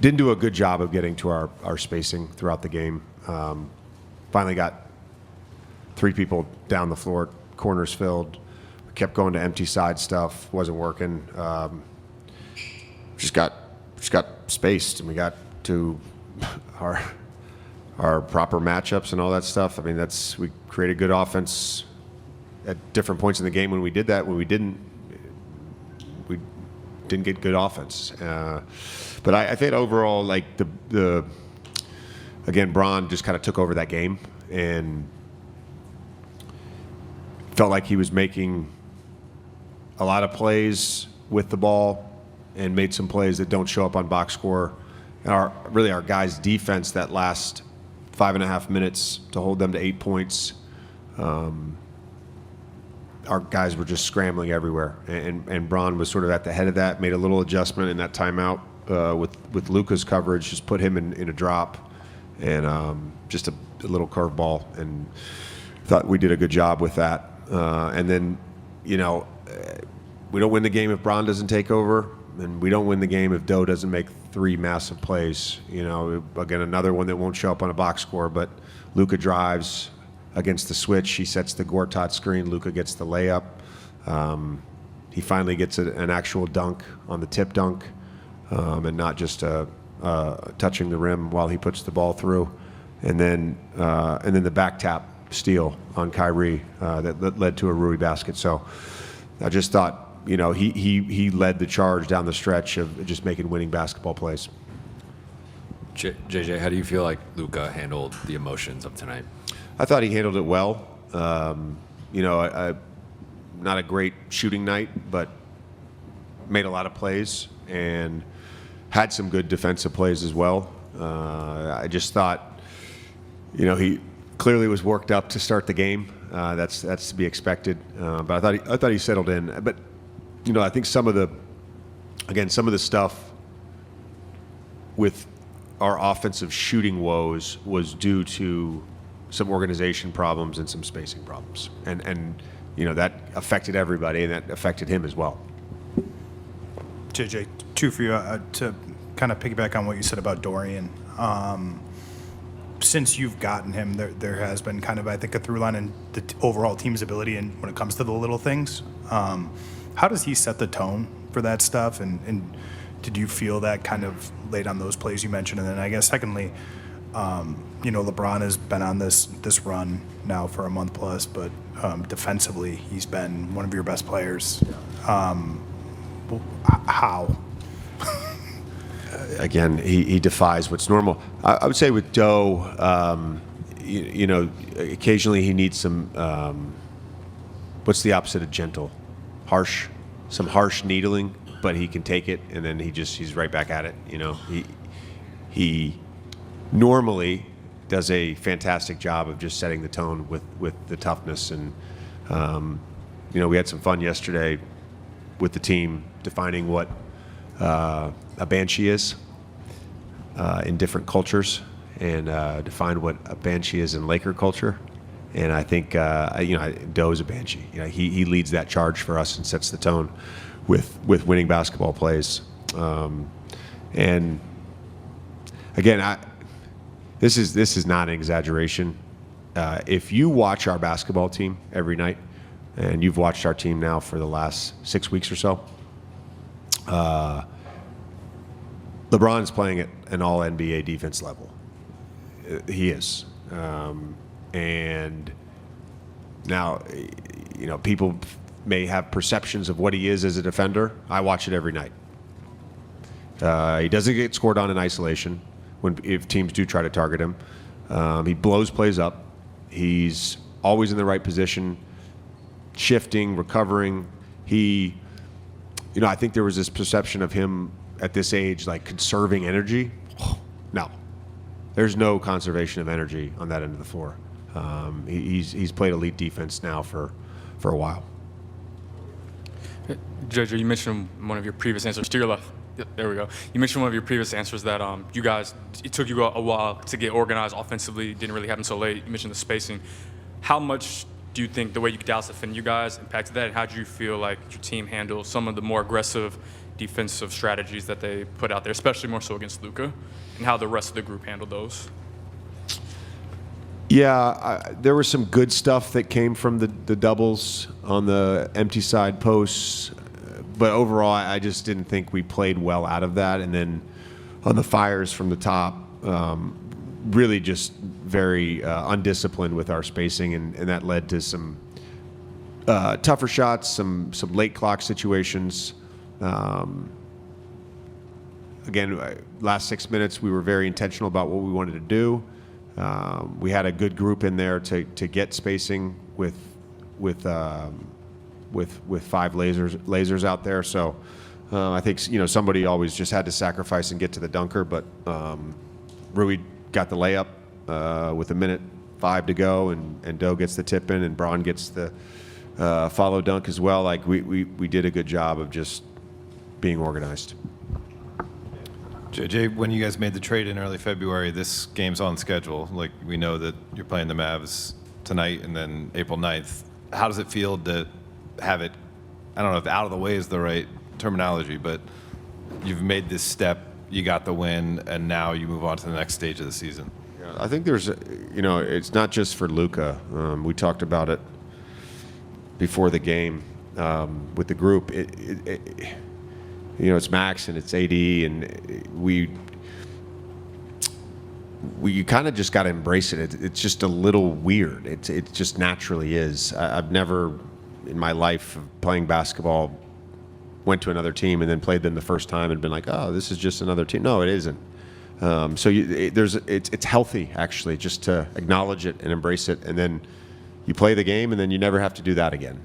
didn't do a good job of getting to our spacing throughout the game. Finally got 3 people down the floor, corners filled. Kept going to empty side stuff, wasn't working. Just got spaced, and we got to our proper matchups and all that stuff. I mean, we created good offense at different points in the game when we did that. When we didn't get good offense. But I think overall, like again, Bron just kind of took over that game and felt like he was making a lot of plays with the ball and made some plays that don't show up on box score. And our guys' defense that last 5.5 minutes to hold them to 8 points, our guys were just scrambling everywhere. And Bron was sort of at the head of that, made a little adjustment in that timeout with Luca's coverage, just put him in a drop and just a little curveball, and thought we did a good job with that. And then, we don't win the game if Bron doesn't take over, and we don't win the game if Doe doesn't make 3 massive plays. Again, another one that won't show up on a box score, but Luka drives against the switch. He sets the Gortat screen. Luka gets the layup. He finally gets an actual dunk on the tip dunk, and not just touching the rim while he puts the ball through. And then the back tap steal on Kyrie that led to a Rui basket. So I just thought, he led the charge down the stretch of just making winning basketball plays. JJ, how do you feel like Luka handled the emotions of tonight? I thought he handled it well. Not a great shooting night, but made a lot of plays and had some good defensive plays as well. I just thought, he clearly was worked up to start the game. That's to be expected. But I thought he settled in. But I think some of the stuff with our offensive shooting woes was due to some organization problems and some spacing problems, and that affected everybody, and that affected him as well. JJ, 2 for you to kind of piggyback on what you said about Dorian. Since you've gotten him, there has been kind of, I think, a through line in the overall team's ability, and when it comes to the little things. How does he set the tone for that stuff, and did you feel that kind of late on those plays you mentioned? And then I guess secondly, LeBron has been on this run now for a month plus, but defensively he's been one of your best players. How? Again, he defies what's normal. I would say with Doe, occasionally he needs some, what's the opposite of gentle? Harsh, some harsh needling, but he can take it, and then he's right back at it. He normally does a fantastic job of just setting the tone with the toughness, and we had some fun yesterday with the team defining what a banshee is in different cultures, and define what a banshee is in Laker culture. And I think Doe's a banshee. He leads that charge for us and sets the tone with winning basketball plays. And again, this is not an exaggeration. If you watch our basketball team every night, and you've watched our team now for the last 6 weeks or so, LeBron's playing at an all-NBA defense level. He is. And now, people may have perceptions of what he is as a defender. I watch it every night. He doesn't get scored on in isolation if teams do try to target him. He blows plays up. He's always in the right position, shifting, recovering. I think there was this perception of him at this age, like conserving energy. No, there's no conservation of energy on that end of the floor. He's played elite defense now for a while. JJ, you mentioned one of your previous answers to your left. Yep, there we go. You mentioned one of your previous answers that you guys, it took you a while to get organized offensively. It didn't really happen so late. You mentioned the spacing. How much do you think the way Dallas defended you guys impacted that? And how did you feel like your team handled some of the more aggressive defensive strategies that they put out there, especially more so against Luca, and how the rest of the group handled those? Yeah, there was some good stuff that came from the doubles on the empty side posts, but overall, I just didn't think we played well out of that. And then on the fires from the top, really just very undisciplined with our spacing, and that led to some tougher shots, some late clock situations. Again, last 6 minutes, we were very intentional about what we wanted to do. We had a good group in there to get spacing with 5 lasers out there. So I think somebody always just had to sacrifice and get to the dunker. But Rui got the layup with 1:05 to go, and Doe gets the tip in, and Braun gets the follow dunk as well. Like we did a good job of just being organized. JJ, when you guys made the trade in early February, this game's on schedule. Like, we know that you're playing the Mavs tonight and then April 9th. How does it feel to have it, I don't know if out of the way is the right terminology, but you've made this step, you got the win, and now you move on to the next stage of the season? Yeah, I think there's, it's not just for Luka. We talked about it before the game with the group. It's Max and it's AD, and we kind of just got to embrace it. It's just a little weird. It just naturally is. I've never in my life of playing basketball went to another team and then played them the first time and been like, oh, this is just another team. No, it isn't. It's healthy actually just to acknowledge it and embrace it, and then you play the game, and then you never have to do that again.